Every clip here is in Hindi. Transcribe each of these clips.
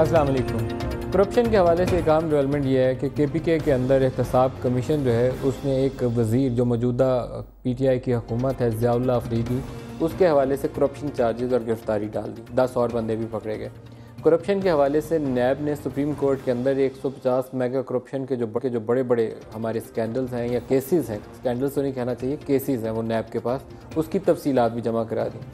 अस्सलाम वालेकुम। करप्शन के हवाले से एक आम डेवलपमेंट ये है कि KPK के अंदर एहतसाब कमीशन जो है उसने एक वज़ीर जो मौजूदा PTI की हुकूमत है ज़ियाउल्लाह अफरीदी, उसके हवाले से करप्शन चार्जेस और गिरफ्तारी डाल दी। 10 और बंदे भी पकड़े गए। करप्शन के हवाले से नैब ने सुप्रीम कोर्ट के अंदर 150 मेगा करप्शन के जो बड़े बड़े हमारे स्कैंडल्स हैं या केसेस हैं, स्कैंडल्स तो नहीं कहना चाहिए, केसेस हैं वो नैब के पास, उसकी तफसीलात भी जमा करा दी।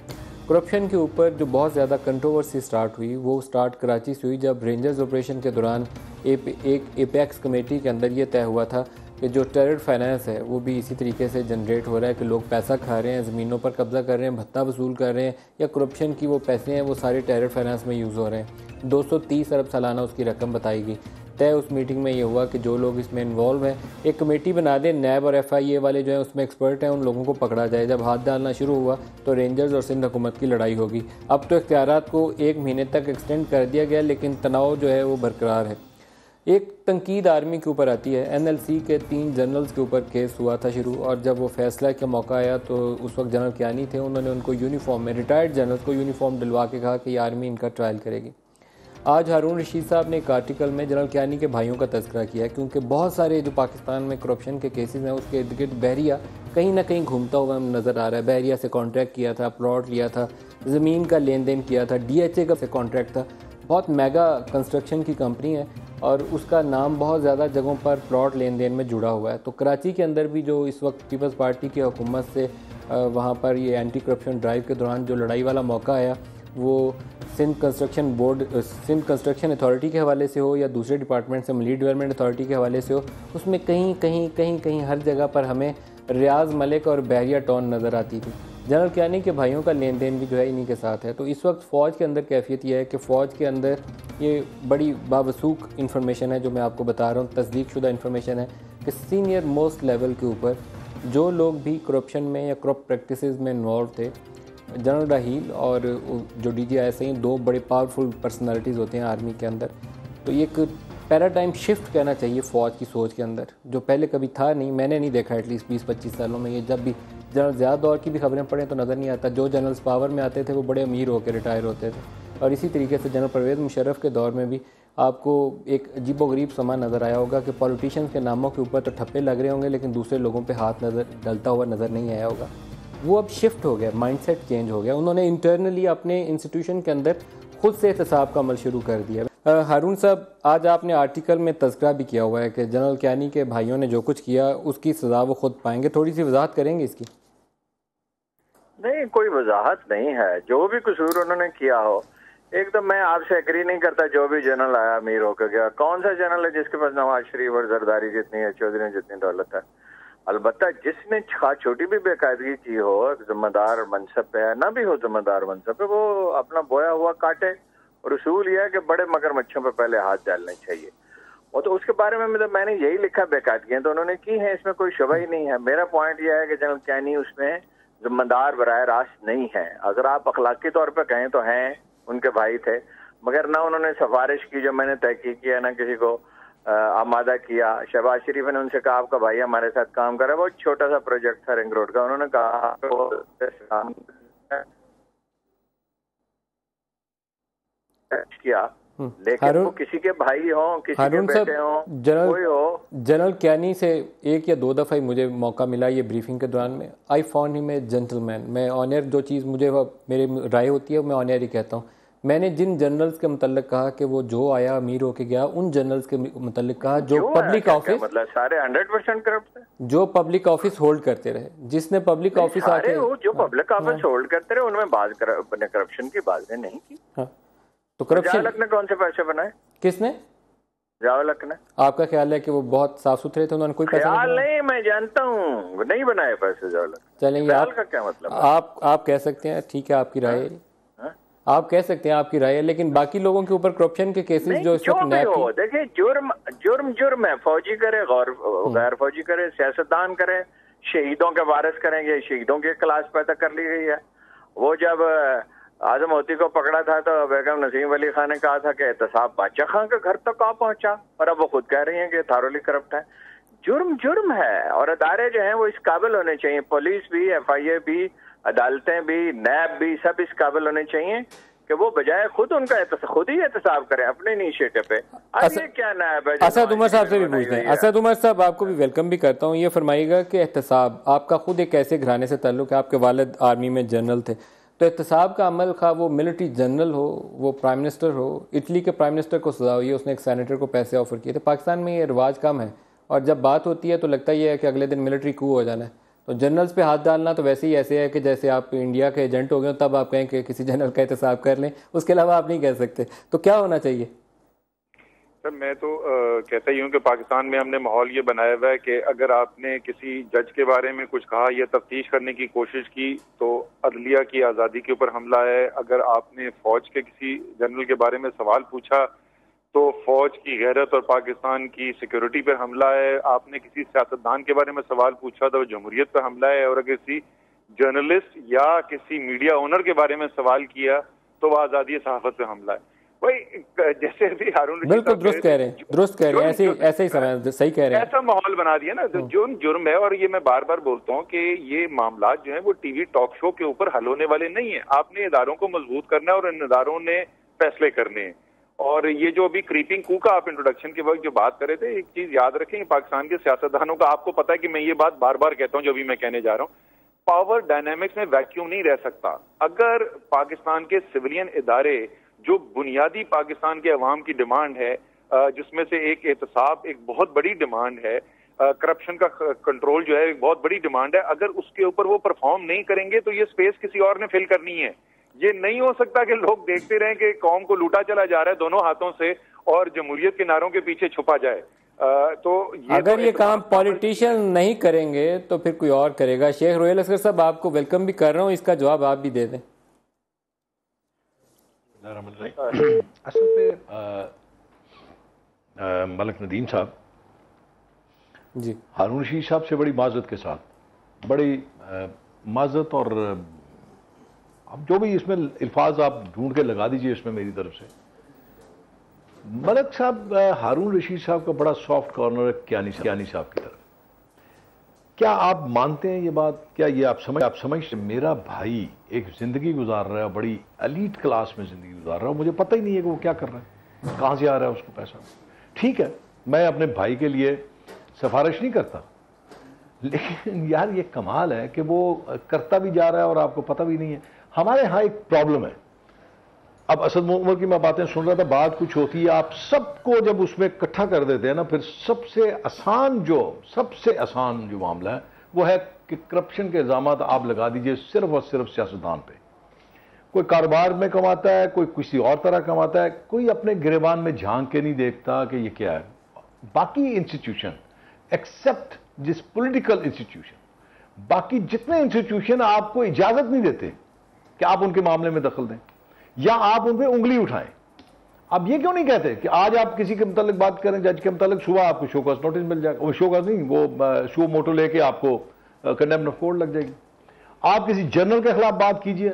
करप्शन के ऊपर जो बहुत ज़्यादा कंट्रोवर्सी स्टार्ट हुई वो स्टार्ट कराची से हुई, जब रेंजर्स ऑपरेशन के दौरान एक एपेक्स कमेटी के अंदर ये तय हुआ था कि जो टेरर फाइनेंस है वो भी इसी तरीके से जनरेट हो रहा है कि लोग पैसा खा रहे हैं, ज़मीनों पर कब्ज़ा कर रहे हैं, भत्ता वसूल कर रहे हैं, या करप्शन की वो पैसे हैं वो सारे टेरर फाइनेंस में यूज़ हो रहे हैं। 230 अरब सालाना उसकी रकम बताई गई। तय उस मीटिंग में ये हुआ कि जो लोग इसमें इन्वॉल्व हैं एक कमेटी बना दें, नैब और FIA वाले जो हैं उसमें एक्सपर्ट हैं, उन लोगों को पकड़ा जाए। जब हाथ डालना शुरू हुआ तो रेंजर्स और सिंध हुकूमत की लड़ाई होगी। अब तो इख्तियारात को 1 महीने तक एक्सटेंड कर दिया गया, लेकिन तनाव जो है वो बरकरार है। एक तनकीद आर्मी के ऊपर आती है। NLC के 3 जनरल्स के ऊपर केस हुआ था शुरू, और जब वो फैसला का मौका आया तो उस वक्त जनरल कियानी थे, उन्होंने उनको यूनिफॉर्म में, रिटायर्ड जनरल्स को यूनिफॉर्म दिलवा के कहा कि आर्मी इनका ट्रायल करेगी। आज हारून रशीद साहब ने एक आर्टिकल में जनरल कियानी के भाइयों का तज़किरा किया, क्योंकि बहुत सारे जो पाकिस्तान में करप्शन के केसेस हैं उसके इर्द गिर्द बहरिया कहीं ना कहीं घूमता हुआ नज़र आ रहा है। बहरिया से कॉन्ट्रैक्ट किया था, प्लॉट लिया था, ज़मीन का लेन देन किया था, DHA का से कॉन्ट्रैक्ट था। बहुत मेगा कंस्ट्रक्शन की कंपनी है और उसका नाम बहुत ज़्यादा जगहों पर प्लॉट लेन देन में जुड़ा हुआ है। तो कराची के अंदर भी जो इस वक्त पीपल्स पार्टी की हुकूमत से वहाँ पर ये एंटी करप्शन ड्राइव के दौरान जो लड़ाई वाला मौका आया, वो सिंध कंस्ट्रक्शन अथॉरिटी के हवाले से हो या दूसरे डिपार्टमेंट से मलीड डेवलपमेंट अथॉरिटी के हवाले से हो, उसमें कहीं हर जगह पर हमें रियाज मलिक और बहरिया टॉन नज़र आती थी। जनरल कियानी के भाइयों का लेन देन भी जो है इन्हीं के साथ है। तो इस वक्त फ़ौज के अंदर कैफियत यह है कि फ़ौज के अंदर ये बड़ी बावसूख इन्फॉर्मेशन है जो मैं आपको बता रहा हूँ, तस्दीक शुदा इन्फॉर्मेशन है कि सीनियर मोस्ट लेवल के ऊपर जो लोग भी करप्शन में या करप्ट प्रैक्टिसेस में इन्वॉल्व थे, जनरल राहील और जो DGISI, 2 बड़े पावरफुल पर्सनालिटीज़ होते हैं आर्मी के अंदर। तो ये एक पैराडाइम शिफ्ट कहना चाहिए फ़ौज की सोच के अंदर, जो पहले कभी था नहीं, मैंने नहीं देखा एटलीस्ट 20-25 सालों में। ये जब भी जनरल ज़िया दौर की भी खबरें पढ़ें तो नज़र नहीं आता, जो जनरल्स पावर में आते थे वो बड़े अमीर होकर रिटायर होते थे। और इसी तरीके से जनरल परवेज़ मुशर्रफ के दौर में भी आपको एक अजीबोगरीब समा नज़र आया होगा कि पॉलिटिशियंस के नामों के ऊपर तो ठप्पे लग रहे होंगे लेकिन दूसरे लोगों पे हाथ डलता हुआ नज़र नहीं आया होगा। वो अब शिफ्ट हो गया, माइंडसेट चेंज हो गया। उन्होंने इंटरनली अपने इंस्टीट्यूशन के अंदर खुद से एहतसाब का अमल शुरू कर दिया। हारून साहब, आज आपने आर्टिकल में तज़किरा भी किया हुआ है कि जनरल कियानी के भाइयों ने जो कुछ किया उसकी सज़ा वो खुद पाएंगे। थोड़ी सी वजाहत करेंगे इसकी? नहीं, कोई वजाहत नहीं है। जो भी कसूर उन्होंने किया हो, एकदम मैं आपसे एग्री नहीं करता। जो भी जनरल आया अमीर होकर गया, कौन सा जनरल है जिसके पास नवाज शरीफ और जरदारी जितनी है, चौधरी जितनी दौलत है? अलबत्ता जिसने छोटी भी बेकायदगी की हो, जिम्मेदार मनसब पे है, ना भी हो जिम्मेदार मनसब पे, वो अपना बोया हुआ काटे। और उसूल यह है कि बड़े मगरमच्छों पे पहले हाथ डालने चाहिए। और तो उसके बारे में मतलब मैंने यही लिखा, बेकायदगियां तो उन्होंने की हैं, इसमें कोई शुबा ही नहीं है। मेरा पॉइंट यह है कि जनरल कियानी उसमें जिम्मेदार बराह रास्त नहीं है। अगर आप अखलाकी तौर पर कहें तो हैं, उनके भाई थे, मगर ना उन्होंने सिफारिश की जो मैंने तहकीक किया, ना किसी को आमादा किया। शहबाज शरीफ ने उनसे कहा आपका भाई हमारे साथ काम कर रहा है, बहुत छोटा सा प्रोजेक्ट था रिंग रोड का, उन्होंने कहा किया, लेकिन वो किसी के भाई हो, किसी के बेटे हो, कोई हो। जनरल कियानी से 1 या 2 दफ़ा ही मुझे मौका मिला ये ब्रीफिंग के दौरान में। I found him a gentleman. मैं ऑनर, जो चीज़ मुझे मेरी राय होती है मैं ऑनर ही कहता हूँ। मैंने जिन जनरल्स के मुतल्लिक कहा कि वो जो आया अमीर होके गया, उन जनरल्स के मुतल्लिक कहा जो पब्लिक ऑफिस, मतलब सारे 100% करप्ट है, जो पब्लिक ऑफिस होल्ड करते रहे, जिसने पब्लिक ऑफिस आके जो पब्लिक ऑफिस होल्ड करते रहे उनमें बात करप्शन की बातें नहीं की। तो करप्शन ने कौन से पैसे बनाए? किसने? जावलक ने। आपका ख्याल है कि वो बहुत साफ सुथरे थे, उन्होंने कोई पैसा नहीं, मैं जानता हूँ नहीं बनाए पैसे जावलक। चलेंगे, आपका क्या मतलब? आप कह सकते हैं, ठीक है, आपकी राय है, आप कह सकते हैं, आपकी राय है, लेकिन बाकी लोगों के ऊपर करप्शन के केसेस जो इस वक्त हो, देखिए जुर्म है, फौजी करे, गैर फौजी करे, सियासतदान करे, शहीदों के वारिस करेंगे, शहीदों की क्लास पैदा कर ली गई है। वो जब आजम मोती को पकड़ा था तो बेगम नसीम अली खान ने कहा था कि एहतसाब बादशाह खान के घर तक आ पहुंचा, और अब वो खुद कह रही हैं कि थारोली करप्ट है। जुर्म है, और अदारे जो हैं वो इस काबिल होने चाहिए, पुलिस भी, FIA भी, अदालतें भी, नैब भी, सब इस काबिल होने चाहिए कि वो बजाय खुद उनका खुद ही एहतसाब करें अपने इनिशिएटिव पे। ये क्या नायब है? असद उमर साहब से भी पूछते हैं। असद उमर साहब, आपको भी वेलकम भी करता हूँ। ये फरमाइएगा कि एहतसाब, आपका खुद एक ऐसे घराने से ताल्लुक है, आपके वालिद आर्मी में जनरल थे, तो एहतसाब का अमल, खा वो मिलिट्री जनरल हो, वो प्राइम मिनिस्टर हो, इटली के प्राइम मिनिस्टर को सजा हुई है, उसने एक सेनेटर को पैसे ऑफर किए थे। पाकिस्तान में ये रिवाज कम है, और जब बात होती है तो लगता ही है कि अगले दिन मिलिट्री कू हो जाना है। तो जनरल्स पे हाथ डालना तो वैसे ही ऐसे है कि जैसे आप इंडिया के एजेंट हो गए तब आप कहें कि किसी जनरल का एहतसाब कर लें, उसके अलावा आप नहीं कह सकते। तो क्या होना चाहिए? सर मैं तो कहता ही हूँ कि पाकिस्तान में हमने माहौल ये बनाया हुआ है कि अगर आपने किसी जज के बारे में कुछ कहा या तफ्तीश करने की कोशिश की तो अदलिया की आज़ादी के ऊपर हमला है। अगर आपने फौज के किसी जनरल के बारे में सवाल पूछा तो फौज की गैरत और पाकिस्तान की सिक्योरिटी पर हमला है। आपने किसी सियासतदान के बारे में सवाल पूछा तो जमहूरियत पर हमला है। और अगर किसी जर्नलिस्ट या किसी मीडिया ओनर के बारे में सवाल किया तो वह आज़ादी सहाफत पे हमला है। वही जैसे भी हारून रशीद, बिल्कुल दुरुस्त कह रहे हैं, ऐसे ही समय सही कह रहे हैं। ऐसा माहौल बना दिया ना, जो जुर्म है। और ये मैं बार बार बोलता हूँ कि ये मामला जो है वो टीवी टॉक शो के ऊपर हल होने वाले नहीं है। आपने इदारों को मजबूत करना है और इन इदारों ने फैसले करने हैं। और ये जो अभी क्रीपिंग कू का आप इंट्रोडक्शन के वक्त जो बात कर रहे थे, एक चीज याद रखें, पाकिस्तान के सियासतदानों का, आपको पता है कि मैं ये बात बार बार कहता हूँ जो अभी मैं कहने जा रहा हूँ, पावर डायनामिक्स में वैक्यूम नहीं रह सकता। अगर पाकिस्तान के सिविलियन इदारे, जो बुनियादी पाकिस्तान के अवाम की डिमांड है, जिसमें से एक एहतसाब एक बहुत बड़ी डिमांड है, करप्शन का कंट्रोल जो है एक बहुत बड़ी डिमांड है, अगर उसके ऊपर वो परफॉर्म नहीं करेंगे तो ये स्पेस किसी और ने फिल करनी है। ये नहीं हो सकता कि लोग देखते रहें कि कौम को लूटा चला जा रहा है दोनों हाथों से और जमहूरियत के नारों के पीछे छुपा जाए। तो ये अगर ये काम पॉलिटिशियन नहीं करेंगे तो फिर कोई और करेगा। शेख रोहेल असगर साहब, आपको वेलकम भी कर रहा हूँ, इसका जवाब आप भी दे दें। असल पे मलिक नदीम साहब जी, हारून रशीद साहब से बड़ी माजरत के साथ, बड़ी माजरत, और अब जो भी इसमें अल्फाज आप ढूंढ के लगा दीजिए इसमें मेरी तरफ से, मलिक साहब हारून रशीद साहब का बड़ा सॉफ्ट कॉर्नर है कियानी साहब की तरफ। क्या आप मानते हैं ये बात? क्या ये आप समझ मेरा भाई एक जिंदगी गुजार रहा है, बड़ी एलीट क्लास में जिंदगी गुजार रहा है, मुझे पता ही नहीं है कि वो क्या कर रहा है, कहां से आ रहा है उसको पैसा। ठीक है, मैं अपने भाई के लिए सिफारिश नहीं करता, लेकिन यार ये कमाल है कि वो करता भी जा रहा है और आपको पता भी नहीं है। हमारे यहाँ एक प्रॉब्लम है। अब असद उमर की मैं बातें सुन रहा था, बात कुछ होती है, आप सबको जब उसमें इकट्ठा कर देते हैं ना, फिर सबसे आसान जो मामला है वो है कि करप्शन के इल्जाम आप लगा दीजिए सिर्फ और सिर्फ सियासतदान पे। कोई कारोबार में कमाता है, कोई किसी और तरह कमाता है, कोई अपने गिरेबान में झांक के नहीं देखता कि ये क्या है। बाकी इंस्टीट्यूशन एक्सेप्ट जिस पॉलिटिकल इंस्टीट्यूशन, बाकी जितने इंस्टीट्यूशन आपको इजाजत नहीं देते कि आप उनके मामले में दखल दें या आप उन पर उंगली उठाएं। अब ये क्यों नहीं कहते कि आज आप किसी के मुतालिक बात करें, जज के मुतालिक, सुबह आपको शोकॉज नोटिस मिल जाएगा, वो शोकॉज नहीं, वो शो मोटो लेके आपको कंडेम्न ऑफ कोर्ट लग जाएगी। आप किसी जनरल के खिलाफ बात कीजिए,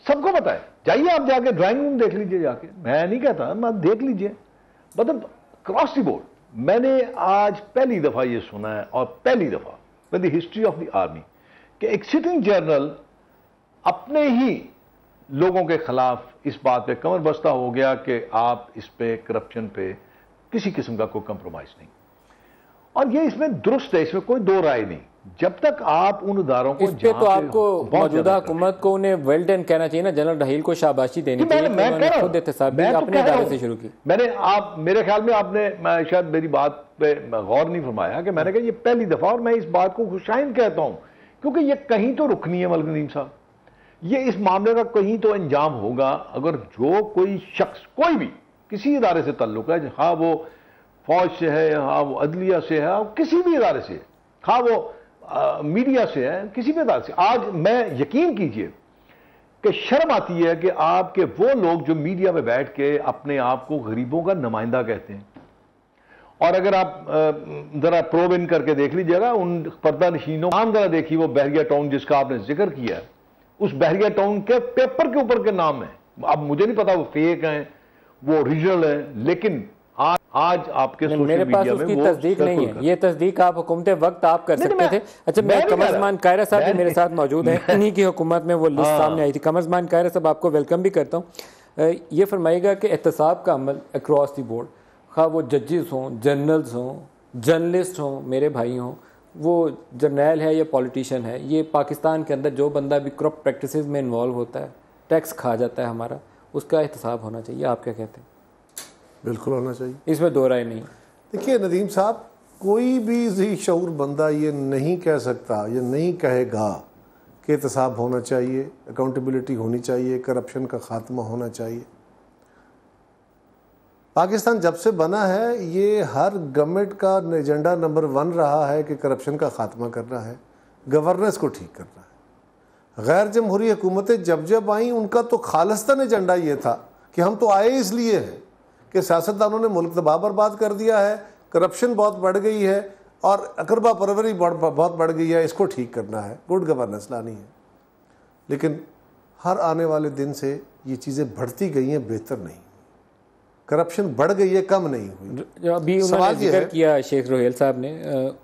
सबको पता है, जाइए आप जाके ड्राइंग रूम देख लीजिए जाके, मैं नहीं कहता, मैं देख लीजिए, मतलब क्रॉस द बोर्ड। मैंने आज पहली दफा ये सुना है, और पहली दफा in the history of the army, कि एक सिटिंग जनरल अपने ही लोगों के खिलाफ इस बात पे कमर बस्ता हो गया कि आप इस पे करप्शन पे किसी किस्म का कोई कंप्रोमाइज नहीं। और ये इसमें दुरुस्त है, इसमें कोई दो राय नहीं। जब तक आप उन इदारों को, इस पे तो आपको मौजूदा हुकूमत को उन्हें वेल डन कहना चाहिए ना, जनरल रहील को शाबाशी देनी चाहिए। मैं कह रहा हूं, अपने इदारे से शुरू की। मेरे ख्याल में आपने शायद मेरी बात पे गौर नहीं फरमाया कि मैंने कहा ये पहली दफा, और मैं इस बात को खुशाइन कहता हूं क्योंकि ये कहीं तो रुकनी है मलिक नदीम साहब, ये इस मामले का कहीं तो अंजाम होगा। अगर जो कोई शख्स, कोई भी किसी इदारे से ताल्लुक है, हाँ वो फौज से है, हाँ वो अदलिया से है, किसी भी इदारे से, हाँ वो मीडिया से है, किसी भी इदारे से, आज मैं यकीन कीजिए कि शर्म आती है कि आपके वो लोग जो मीडिया में बैठ के अपने आप को गरीबों का नुमाइंदा कहते हैं। और अगर आप जरा प्रोब इन करके देख लीजिएगा उन पर्दा नशीनों, नाम जरा देखिए, वो बहरिया टाउन जिसका आपने जिक्र किया है, उस बहरिया टाउन के पेपर के ऊपर के नाम है। अब मुझे नहीं पता वो फेक हैं, वो ओरिजिनल है, लेकिन आज आपके सोशल मेरे पास मीडिया में उसकी वो तस्दीक नहीं है। ये तस्दीक आप हुकूमत वक्त आप कर सकते थे। अच्छा, मैं कमरजमान कायरा साहब भी मेरे साथ मौजूद हैं, इन्हीं की हुकूमत में वो लिस्ट सामने आई थी। कमरजमान कायरा साहब, आपको वेलकम भी करता हूँ। ये फरमाइएगा कि एहतसाब का अमल अक्रॉस दी बोर्ड, खा वो जजेस हों, जनरल्स हों, जर्नलिस्ट हों, मेरे भाई हों, वो जर्नैल है या पॉलिटिशियन है, ये पाकिस्तान के अंदर जो बंदा भी करप्ट प्रैक्टिसेस में इन्वॉल्व होता है, टैक्स खा जाता है हमारा, उसका एहतसाब होना चाहिए। आप क्या कहते हैं? बिल्कुल होना चाहिए, इसमें दो राय नहीं। देखिए नदीम साहब, कोई भी ज़ी शऊर बंदा ये नहीं कह सकता, ये नहीं कहेगा कि एहतसाब होना चाहिए, अकाउंटेबिलिटी होनी चाहिए, करप्शन का ख़ात्मा होना चाहिए। पाकिस्तान जब से बना है ये हर गवर्नमेंट का एजेंडा नंबर 1 रहा है कि करप्शन का ख़ात्मा करना है, गवर्नेंस को ठीक करना है। गैर जमहूरी हुकूमतें जब जब आई उनका तो खालिस्तान एजेंडा ये था कि हम तो आए इसलिए हैं कि सियासतदानों ने मुल्क तबाह बर्बाद कर दिया है, करप्शन बहुत बढ़ गई है और अकरबा परवरी बहुत बढ़ गई है, इसको ठीक करना है, गुड गवर्नेंस लानी है। लेकिन हर आने वाले दिन से ये चीज़ें बढ़ती गई हैं, बेहतर नहीं, करप्शन बढ़ गई है, कम नहीं हुई। जो अभी उन्होंने जिक्र किया शेख रोहेल साहब ने,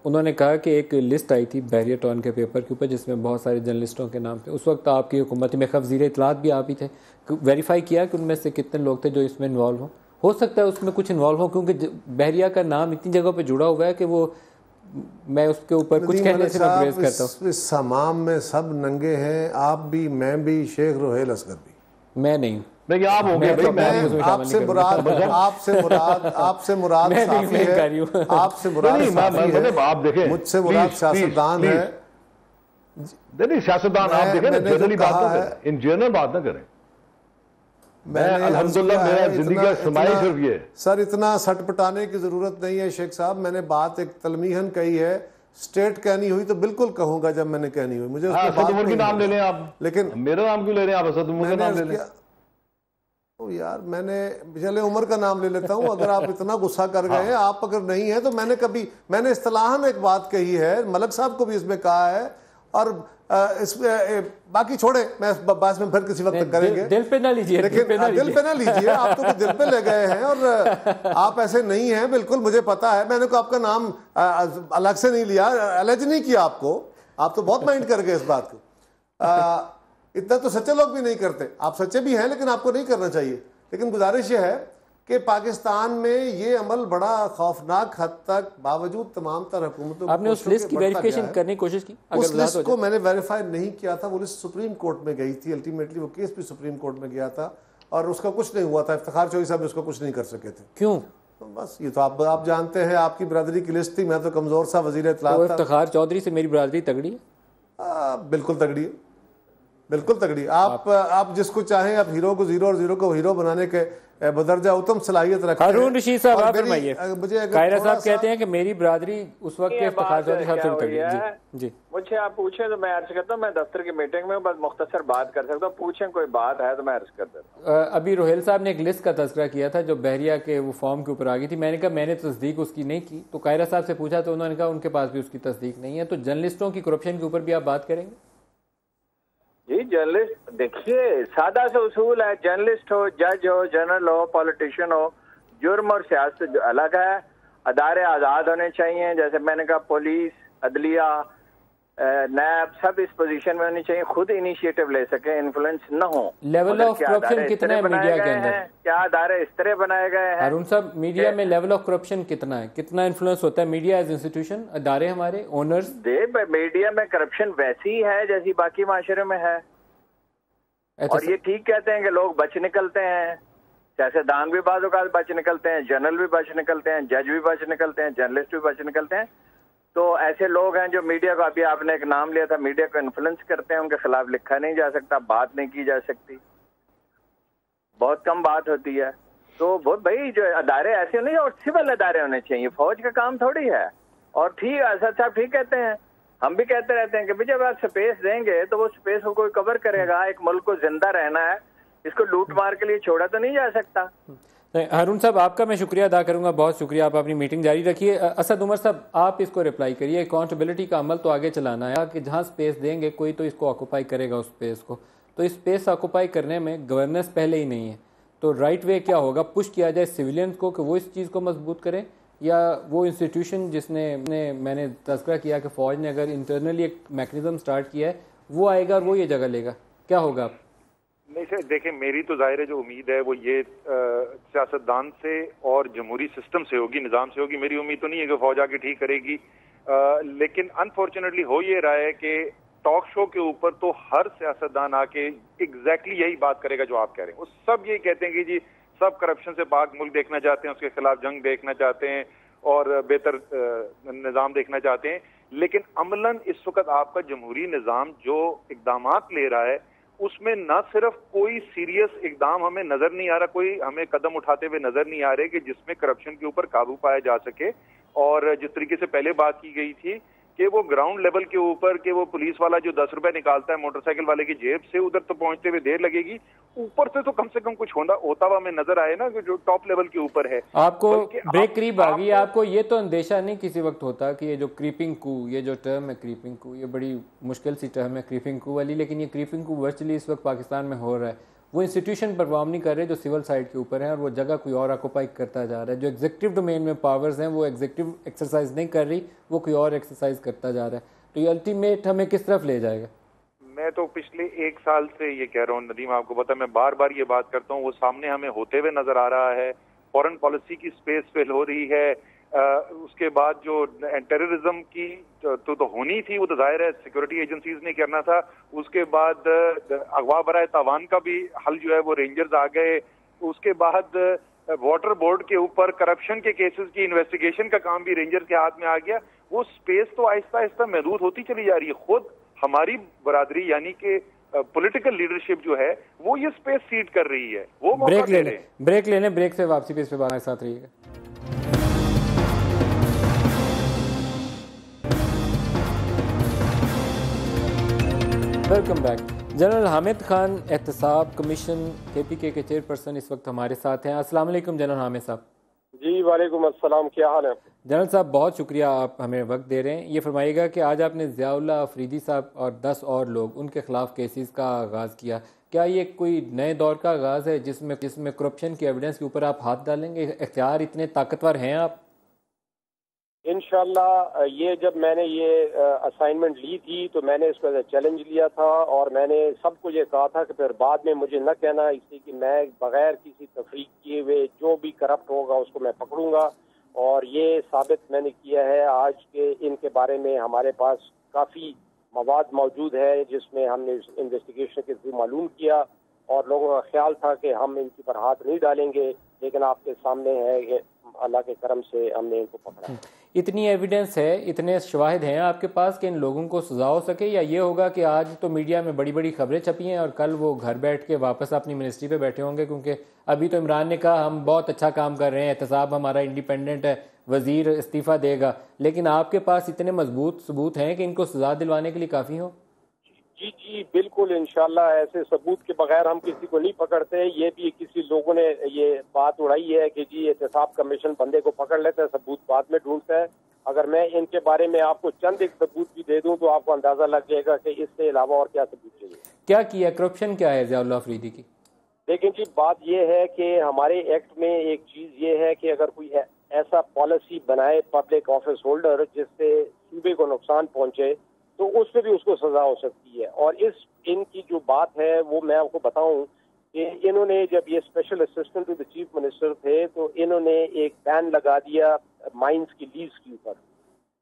उन्होंने कहा कि एक लिस्ट आई थी बैरियर टाउन के पेपर के ऊपर जिसमें बहुत सारे जर्नलिस्टों के नाम थे। उस वक्त आपकी हुकूमत में वज़ीर इत्तलात भी आप ही थे, वेरीफाई किया कि उनमें से कितने लोग थे जो इसमें इन्वॉल्व हो सकता है उसमें कुछ इन्वॉल्व हो, क्योंकि बहरिया का नाम इतनी जगह पे जुड़ा हुआ है कि वो मैं उसके ऊपर कुछ कहने से मैं गुरेज करता हूँ। इस समाम में सब नंगे हैं, आप भी, मैं भी, शेख रोहेल असगर भी। मैं नहीं, मैं आप हो गए भाई, आपसे मुराद आपसे मुराद साफी है, आपसे मुराद आप देखें, मुझसे मुराद सियासतदान है। नहीं, सियासतदान आप देखें ना, जनरली बात ना करें, इन जनरल बात ना करें। मैं अल्हम्दुलिल्लाह मेरा जिंदगी का समाई सिर्फ ये। सर इतना सटपटाने की जरूरत नहीं है शेख साहब, मैंने बात एक तलमीहन कही है, स्टेट कहनी हुई तो बिल्कुल कहूंगा जब मैंने कहनी हुई। मुझे असद उमर की नाम ले लें आप, लेकिन मेरा नाम क्यों ले रहे हैं आप? असद उमर का नाम ले लें। तो यार मैंने चले उमर का नाम ले लेता हूं, अगर आप इतना गुस्सा कर गए हैं। आप अगर नहीं है तो मैंने इस्तिलाहन एक बात कही है, मलक साहब को भी इसमें कहा है, और बाकी छोड़े, मैं बात में फिर किसी वक्त करेंगे। दिल पे ना लीजिए, लेकिन दिल पे ना लीजिए, आप तो दिल पे ले गए हैं और आप ऐसे नहीं हैं, बिल्कुल मुझे पता है। मैंने को आपका नाम अलग से नहीं लिया, एलर्ज नहीं किया आपको, आप तो बहुत माइंड कर गए इस बात को। इतना तो सच्चे लोग भी नहीं करते, आप सच्चे भी हैं लेकिन आपको नहीं करना चाहिए। लेकिन गुजारिश ये है कि पाकिस्तान में ये अमल बड़ा खौफनाक हद तक, बावजूद तमाम तरह हुकूमतों, आपने उस लिस्ट की वेरिफिकेशन करने की कोशिश की? उस लिस्ट को मैंने वेरीफाई नहीं किया था, वो लिस्ट सुप्रीम कोर्ट में गई थी, अल्टीमेटली वो केस भी सुप्रीम कोर्ट में गया था और उसका कुछ नहीं हुआ था। इफ्तिखार चौधरी साहब उसका कुछ नहीं कर सके थे। क्यों? तो बस ये तो आप जानते हैं, आपकी बरादरी की लिस्ट थी, मैं तो कमजोर सा वजीर इत्तलात था। इफ्तिखार चौधरी से मेरी बरादरी तगड़ी है? बिल्कुल तगड़ी है, बिल्कुल तगड़ी। आप जिसको चाहें, आप हीरो को जीरो और जीरो को हीरो बनाने के बदरजा उत्तम सलाहियत रखते हैं। हारून रशीद साहब आप फरमाइए। कायरा साहब कहते हैं कि मेरी बरादरी उस वक्त के इफ्तिखार चौधरी साहब से तगड़ी है। जी मुझे आप पूछें तो मैं अर्ज करता हूँ, मैं दफ्तर की मीटिंग में बस मुख्तसर बात कर सकता हूँ, पूछें कोई बात है तो मैं अर्ज कर देता हूँ। अभी रोहेल साहब ने एक लिस्ट का तज़किरा किया था जो बहरिया के वो फॉर्म के ऊपर आ गई थी। मैंने कहा मैंने तस्दीक उसकी नहीं की, तो कायरा साहब से पूछा तो उन्होंने कहा उनके पास भी उसकी तस्दीक नहीं है। तो जर्नलिस्टों की करप्शन के ऊपर भी आप बात करेंगे? जी जर्नलिस्ट, देखिए सादा सा उसूल है, जर्नलिस्ट हो, जज हो, जनरल हो, पॉलिटिशियन हो, जुर्म और सियासत अलग है। अदारे आज़ाद होने चाहिए, जैसे मैंने कहा पुलिस, अदलिया, नैब, सब इस पोजीशन में होनी चाहिए, खुद इनिशिएटिव ले सके, इन्फ्लुएंस न हो। लेवल ऑफ करप्शन कितना है मीडिया के अंदर? क्या अदारे इस तरह बनाए गए हैं? हारून साहब, मीडिया में लेवल ऑफ करप्शन कितना है, कितना इन्फ्लुएंस होता है? मीडिया एज इंस्टीट्यूशन, अदारे हमारे ओनर्स, मीडिया में करप्शन वैसी है जैसी बाकी माशरे में है। और ये ठीक कहते हैं कि लोग बच निकलते हैं, सियासतदान भी बाज़ औक़ात बच निकलते हैं, जनरल भी बच निकलते हैं, जज भी बच निकलते हैं, जर्नलिस्ट भी बच निकलते हैं। तो ऐसे लोग हैं जो मीडिया को, अभी आपने एक नाम लिया था, मीडिया को इन्फ्लुएंस करते हैं, उनके खिलाफ लिखा नहीं जा सकता, बात नहीं की जा सकती, बहुत कम बात होती है। तो बहुत भाई जो अदारे ऐसे नहीं, और सिविल अदारे होने चाहिए, फौज का काम थोड़ी है। और ठीक, असद साहब ठीक कहते हैं, हम भी कहते रहते हैं कि जब आप स्पेस देंगे तो वो स्पेस को कोई कवर करेगा। एक मुल्क को जिंदा रहना है, इसको लूट मार के लिए छोड़ा तो नहीं जा सकता। हारून साहब आपका मैं शुक्रिया अदा करूंगा, बहुत शुक्रिया, आप अपनी मीटिंग जारी रखिए। असद उमर साहब आप इसको रिप्लाई करिए। अकाउंटेबिलिटी का अमल तो आगे चलाना है कि जहां स्पेस देंगे कोई तो इसको ऑक्यूपाई करेगा उस स्पेस को। तो इस स्पेस ऑक्यूपाई करने में गवर्नेंस पहले ही नहीं है, तो राइट वे क्या होगा, पुश किया जाए सिविलियंस को कि वो इस चीज़ को मजबूत करें, या वो इंस्टीट्यूशन जिसने मैंने तज़किरा किया कि फ़ौज ने अगर इंटरनली एक मैकेनिज्म स्टार्ट किया है वो आएगा और वो ये जगह लेगा, क्या होगा? नहीं सर, देखें, मेरी तो जाहिर है जो उम्मीद है वो ये सियासतदान से और जमहूरी सिस्टम से होगी, निज़ाम से होगी। मेरी उम्मीद तो नहीं है कि फौज आके ठीक करेगी, लेकिन अनफॉर्चुनेटली हो ये रहा है कि टॉक शो के ऊपर तो हर सियासतदान आके एग्जैक्टली यही बात करेगा जो आप कह रहे हैं। वो सब यही कहते हैं कि जी सब करप्शन से पाक मुल्क देखना चाहते हैं, उसके खिलाफ जंग देखना चाहते हैं और बेहतर निज़ाम देखना चाहते हैं, लेकिन अमलन इस वक्त आपका जमहूरी निज़ाम जो इकदामात ले रहा है उसमें न सिर्फ कोई सीरियस इकदाम हमें नजर नहीं आ रहा, कोई हमें कदम उठाते हुए नजर नहीं आ रहे कि जिसमें करप्शन के ऊपर काबू पाया जा सके। और जिस तरीके से पहले बात की गई थी कि वो ग्राउंड लेवल के ऊपर कि वो पुलिस वाला जो 10 रुपए निकालता है मोटरसाइकिल वाले की जेब से, उधर तो पहुंचते हुए देर लगेगी, ऊपर से तो कम से कम कुछ होता हुआ हमें नजर आए ना, जो टॉप लेवल के ऊपर है। आपको ब्रेक करीब आ गई, आपको ये तो अंदेशा नहीं किसी वक्त होता कि ये जो क्रीपिंग कू, ये जो टर्म है क्रीपिंग कू, ये बड़ी मुश्किल सी टर्म है क्रीपिंग कू वाली, लेकिन ये क्रीपिंग कू वर्चुअली इस वक्त पाकिस्तान में हो रहा है। वो इंस्टीट्यूशन परफॉर्म नहीं कर रहे जो सिविल साइड के ऊपर है, और वो जगह कोई और ऑक्यूपाई करता जा रहा है। जो एग्जीक्यूटिव डोमेन में पावर्स हैं वो एग्जीक्यूटिव एक्सरसाइज नहीं कर रही, वो कोई और एक्सरसाइज करता जा रहा है। तो ये अल्टीमेट हमें किस तरफ ले जाएगा? मैं तो पिछले 1 साल से ये कह रहा हूँ नदीम, आपको पता है मैं बार बार ये बात करता हूँ, वो सामने हमें होते हुए नजर आ रहा है। फॉरेन पॉलिसी की स्पेस फेल हो रही है, उसके बाद जो टेररिज्म की तो होनी थी, वो तो जाहिर है सिक्योरिटी एजेंसीज ने करना था। उसके बाद अगवा बराए तावान का भी हल जो है वो रेंजर्स आ गए। उसके बाद वाटर बोर्ड के ऊपर करप्शन के केसेस की इन्वेस्टिगेशन का काम भी रेंजर्स के हाथ में आ गया। वो स्पेस तो आहिस्ता आहिस्ता महदूद होती चली जा रही है। खुद हमारी बरादरी यानी कि पॉलिटिकल लीडरशिप जो है वो ये स्पेस सीड कर रही है। वो ब्रेक लेने ब्रेक से वापसी पे इस पे हमारे साथ रहिएगा। Welcome back. General Hamid Khan Ehtesab commission KPK के चेयरपर्सन इस वक्त हमारे साथ हैं। अस्सलाम वालेकुम जनरल हामिद साहब। जी वालेकुम अस्सलाम, क्या हाल है? जनरल साहब बहुत शुक्रिया, आप हमें वक्त दे रहे हैं। ये फरमाइएगा कि आज आपने ज़ियाउल्लाह अफरीदी साहब और 10 और लोग उनके खिलाफ केसेस का आगाज़ किया, क्या ये कोई नए दौर का आगाज़ है जिसमें करप्शन की एविडेंस के ऊपर आप हाथ डालेंगे? इख्तियार इतने ताकतवर हैं आप? इंशाल्लाह ये जब मैंने ये असाइनमेंट ली थी तो मैंने इसको चैलेंज लिया था और मैंने सबको ये कहा था कि फिर बाद में मुझे न कहना इसलिए कि मैं बगैर किसी तफरीक किए हुए जो भी करप्ट होगा उसको मैं पकड़ूंगा। और ये साबित मैंने किया है आज के इनके बारे में हमारे पास काफ़ी मवाद मौजूद है जिसमें हमने इन्वेस्टिगेशन के थ्रू मालूम किया और लोगों का ख्याल था कि हम इनके पर हाथ नहीं डालेंगे, लेकिन आपके सामने है कि अल्लाह के करम से हमने इनको पकड़ा। इतनी एविडेंस है, इतने शवाहिद हैं आपके पास कि इन लोगों को सजा हो सके, या ये होगा कि आज तो मीडिया में बड़ी बड़ी खबरें छपी हैं और कल वो घर बैठ के वापस अपनी मिनिस्ट्री पे बैठे होंगे? क्योंकि अभी तो इमरान ने कहा हम बहुत अच्छा काम कर रहे हैं, एहतसाब हमारा इंडिपेंडेंट है, वजीर इस्तीफा देगा, लेकिन आपके पास इतने मजबूत सबूत हैं कि इनको सजा दिलवाने के लिए काफ़ी हो? जी जी बिल्कुल, इंशाल्लाह ऐसे सबूत के बगैर हम किसी को नहीं पकड़ते। ये भी किसी लोगों ने ये बात उड़ाई है कि जी एहतसाब कमीशन बंदे को पकड़ लेता है, सबूत बाद में ढूंढता है। अगर मैं इनके बारे में आपको चंद एक सबूत भी दे दूं तो आपको अंदाजा लग जाएगा कि इससे अलावा और क्या सबूत चाहिए। क्या किया, करप्शन क्या है ज़ियाउल्लाह अफरीदी की? लेकिन जी बात ये है कि हमारे एक्ट में एक चीज ये है कि अगर कोई ऐसा पॉलिसी बनाए पब्लिक ऑफिस होल्डर जिससे सूबे को नुकसान पहुंचे तो उससे भी उसको सजा हो सकती है। और इनकी जो बात है वो मैं आपको बताऊं कि इन्होंने जब ये special assistant to the chief minister थे तो इन्होंने एक बैन लगा दिया माइंस की लीज के ऊपर।